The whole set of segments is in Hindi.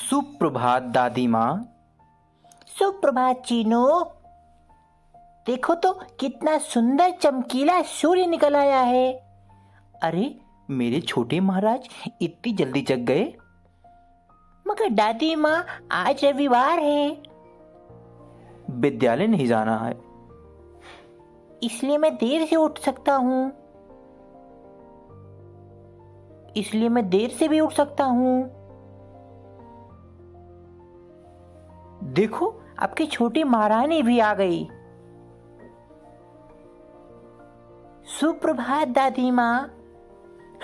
सुप्रभात दादी माँ। सुप्रभात चीनू। देखो तो कितना सुंदर चमकीला सूर्य निकल आया है। अरे मेरे छोटे महाराज इतनी जल्दी जग गए? मगर दादी माँ आज रविवार है। विद्यालय नहीं जाना है। इसलिए मैं देर से उठ सकता हूँ। इसलिए मैं देर से भी उठ सकता हूँ। देखो आपकी छोटी महारानी भी आ गई। सुप्रभात दादी माँ।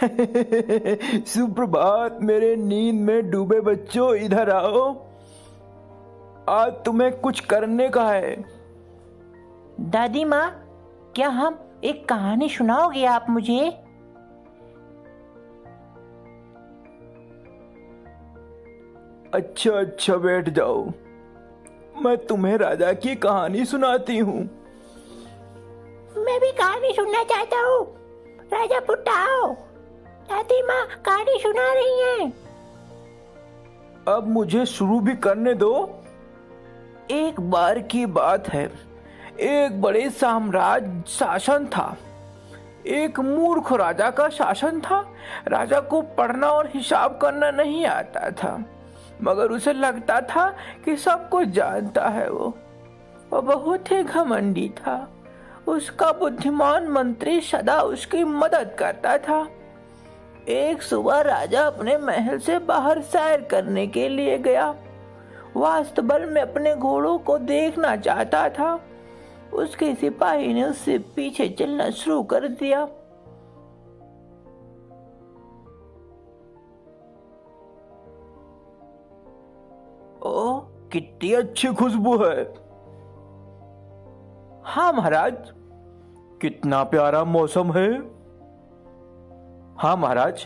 सुप्रभात मेरे नींद में डूबे बच्चों, इधर आओ। आज तुम्हें कुछ करने का है। दादी माँ, क्या हम एक कहानी सुनाओगे आप मुझे? अच्छा अच्छा, बैठ जाओ। मैं तुम्हें राजा की कहानी सुनाती हूँ। मैं भी कहानी सुनना चाहता हूँ। राजा पुटाओ, दादी माँ कहानी सुना रही हैं। अब मुझे शुरू भी करने दो। एक बार की बात है, एक बड़े साम्राज्य शासन था। एक मूर्ख राजा का शासन था। राजा को पढ़ना और हिसाब करना नहीं आता था, मगर उसे लगता था कि सब कुछ जानता है। वो बहुत ही घमंडी था। उसका बुद्धिमान मंत्री सदा उसकी मदद करता था। एक सुबह राजा अपने महल से बाहर सैर करने के लिए गया। वह अस्तबल में अपने घोड़ों को देखना चाहता था। उसके सिपाही ने उससे पीछे चलना शुरू कर दिया। ओह, कितनी अच्छी खुशबू है। हाँ महाराज। कितना प्यारा मौसम है। हाँ महाराज।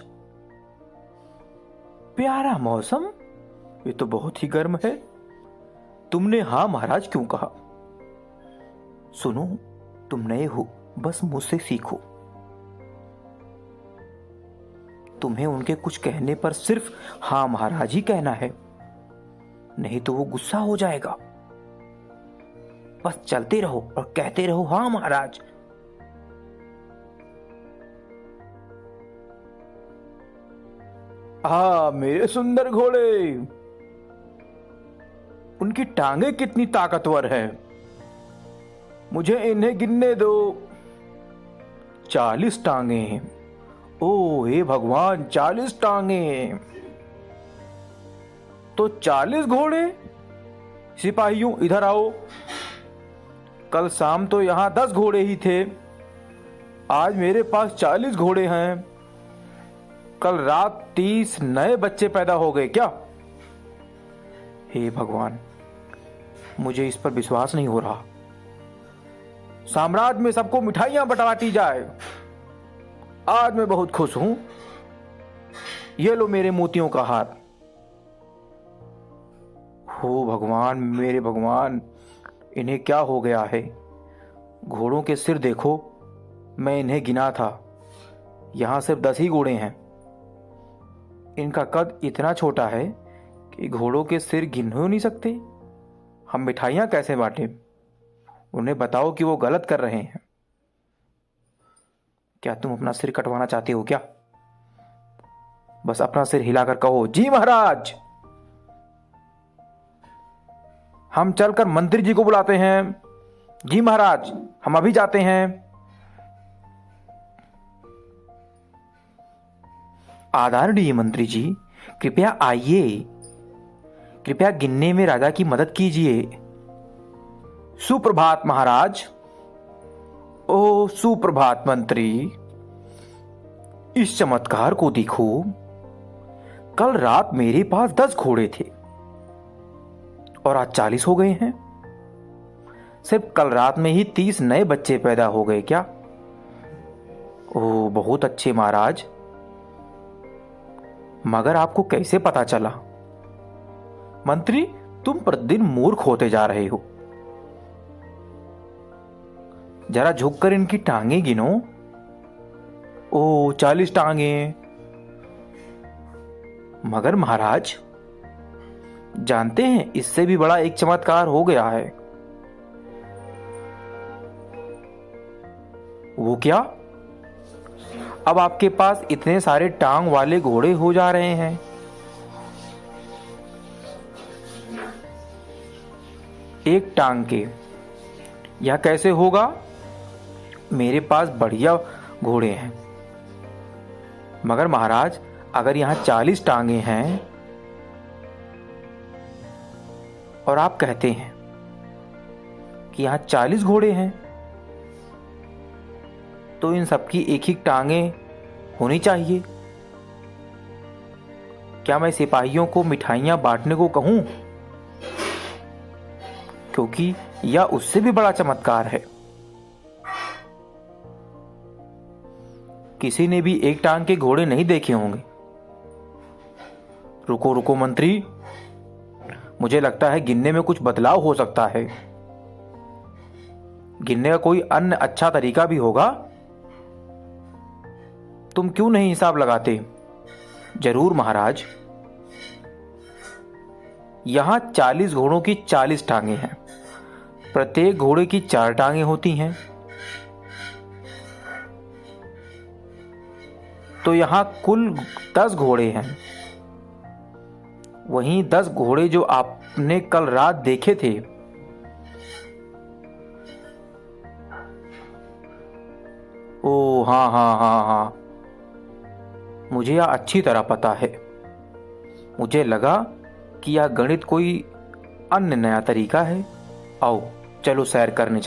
प्यारा मौसम? ये तो बहुत ही गर्म है। तुमने हाँ महाराज क्यों कहा? सुनो, तुम नए हो, बस मुझसे सीखो। तुम्हें उनके कुछ कहने पर सिर्फ हाँ महाराज ही कहना है, नहीं तो वो गुस्सा हो जाएगा। बस चलते रहो और कहते रहो हाँ महाराज। हाँ मेरे सुंदर घोड़े। उनकी टांगे कितनी ताकतवर है। मुझे इन्हें गिनने दो। 40 टांगे। ओ हे भगवान, 40 टांगे तो 40 घोड़े। सिपाहियों इधर आओ। कल शाम तो यहां 10 घोड़े ही थे। आज मेरे पास 40 घोड़े हैं। कल रात 30 नए बच्चे पैदा हो गए क्या? हे भगवान, मुझे इस पर विश्वास नहीं हो रहा। साम्राज्य में सबको मिठाइयां बंटवाती जाए। आज मैं बहुत खुश हूं। ये लो मेरे मोतियों का हार। हो भगवान, मेरे भगवान, इन्हें क्या हो गया है? घोड़ों के सिर देखो, मैं इन्हें गिना था, यहां सिर्फ 10 ही घोड़े हैं। इनका कद इतना छोटा है कि घोड़ों के सिर गिन हो नहीं सकते। हम मिठाइयां कैसे बांटें? उन्हें बताओ कि वो गलत कर रहे हैं। क्या तुम अपना सिर कटवाना चाहते हो क्या? बस अपना सिर हिलाकर कहो जी महाराज। हम चलकर मंत्री जी को बुलाते हैं। जी महाराज, हम अभी जाते हैं। आदरणीय मंत्री जी, कृपया आइए। कृपया गिनने में राजा की मदद कीजिए। सुप्रभात महाराज। ओ सुप्रभात मंत्री। इस चमत्कार को देखो। कल रात मेरे पास 10 घोड़े थे और आज 40 हो गए हैं। सिर्फ कल रात में ही 30 नए बच्चे पैदा हो गए क्या? ओह बहुत अच्छे महाराज। मगर आपको कैसे पता चला? मंत्री, तुम प्रतिदिन मूर्ख होते जा रहे हो। जरा झुककर इनकी टांगे गिनो। ओह 40 टांगे। मगर महाराज, जानते हैं, इससे भी बड़ा एक चमत्कार हो गया है। वो क्या? अब आपके पास इतने सारे टांग वाले घोड़े हो जा रहे हैं। एक टांग के, यह कैसे होगा? मेरे पास बढ़िया घोड़े हैं। मगर महाराज, अगर यहां 40 टांगे हैं और आप कहते हैं कि यहां 40 घोड़े हैं, तो इन सबकी एक ही टांगे होनी चाहिए। क्या मैं सिपाहियों को मिठाइयां बांटने को कहूं? क्योंकि यह उससे भी बड़ा चमत्कार है। किसी ने भी एक टांग के घोड़े नहीं देखे होंगे। रुको रुको मंत्री, मुझे लगता है गिनने में कुछ बदलाव हो सकता है। गिनने का कोई अन्य अच्छा तरीका भी होगा। तुम क्यों नहीं हिसाब लगाते? जरूर महाराज। यहां 40 घोड़ों की 40 टांगे हैं। प्रत्येक घोड़े की 4 टांगे होती हैं। तो यहां कुल 10 घोड़े हैं। वहीं 10 घोड़े जो आपने कल रात देखे थे, ओ हाँ हाँ हाँ हाँ, मुझे यह अच्छी तरह पता है। मुझे लगा कि यह गणित कोई अन्य नया तरीका है। आओ चलो सैर करने चलते हैं।